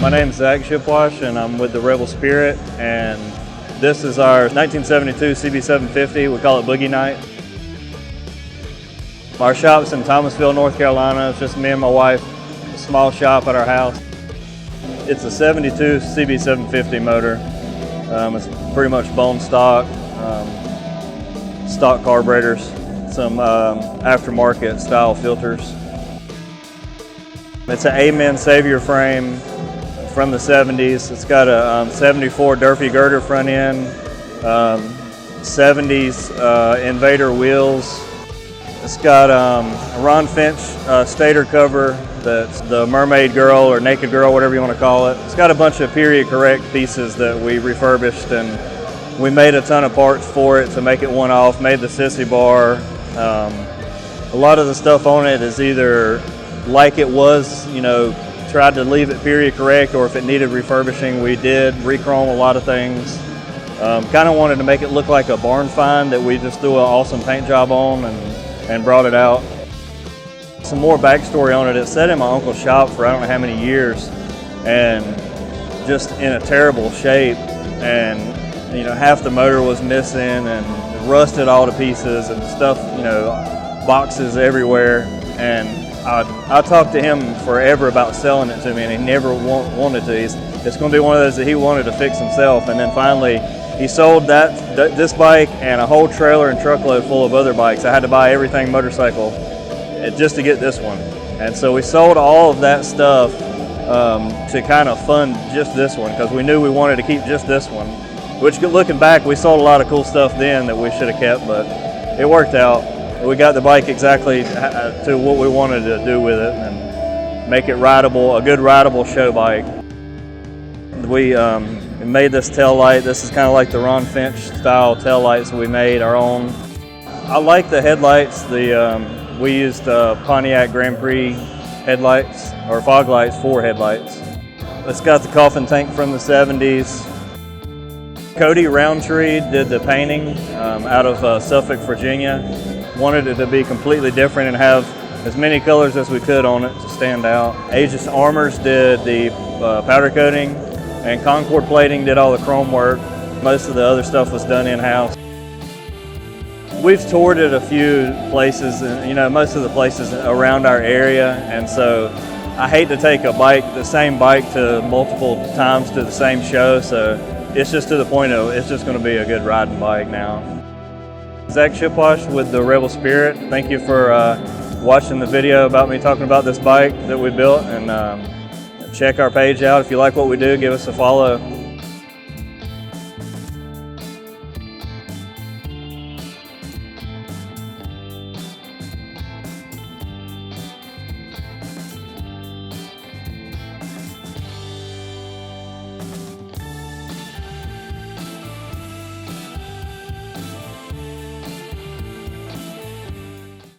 My name's Zach Shipwash and I'm with the Rebel Spirit, and this is our 1972 CB750. We call it Boogie Nights. Our shop's in Thomasville, North Carolina. It's just me and my wife, a small shop at our house. It's a 72 CB750 motor. It's pretty much bone stock, stock carburetors, some aftermarket style filters. It's an Amen Savior frame from the 70s. It's got a 74 Durfee girder front end, 70's Invader wheels. It's got a Ron Finch stator cover that's the Mermaid Girl or Naked Girl, whatever you want to call it. It's got a bunch of period correct pieces that we refurbished, and we made a ton of parts for it to make it one off, made the sissy bar. A lot of the stuff on it is either like it was, you know, tried to leave it period correct, or if it needed refurbishing, we did re-chrome a lot of things. Kind of wanted to make it look like a barn find that we just threw an awesome paint job on and brought it out. Some more backstory on it. It sat in my uncle's shop for I don't know how many years, and just in a terrible shape, and you know, half the motor was missing and rusted all to pieces and stuff, you know, boxes everywhere. And I talked to him forever about selling it to me, and he never wanted to. It's going to be one of those that he wanted to fix himself, and then finally he sold this bike and a whole trailer and truckload full of other bikes. I had to buy everything motorcycle just to get this one, and so we sold all of that stuff to kind of fund just this one, because we knew we wanted to keep just this one. Which, looking back, we sold a lot of cool stuff then that we should have kept, but it worked out. We got the bike exactly to what we wanted to do with it and make it rideable, a good rideable show bike. We made this tail light. This is kind of like the Ron Finch style tail lights we made our own. I like the headlights. We used Pontiac Grand Prix headlights, or fog lights for headlights. It's got the coffin tank from the 70s. Cody Roundtree did the painting out of Suffolk, Virginia. Wanted it to be completely different and have as many colors as we could on it to stand out. Aegis Armors did the powder coating, and Concord Plating did all the chrome work. Most of the other stuff was done in-house. We've toured it a few places, and you know, most of the places around our area, and so I hate to take a bike, the same bike, to multiple times to the same show, so it's just to the point of it's just going to be a good riding bike now. Zach Shipwash with the Rebel Spirit. Thank you for watching the video about me talking about this bike that we built, and check our page out. If you like what we do, give us a follow.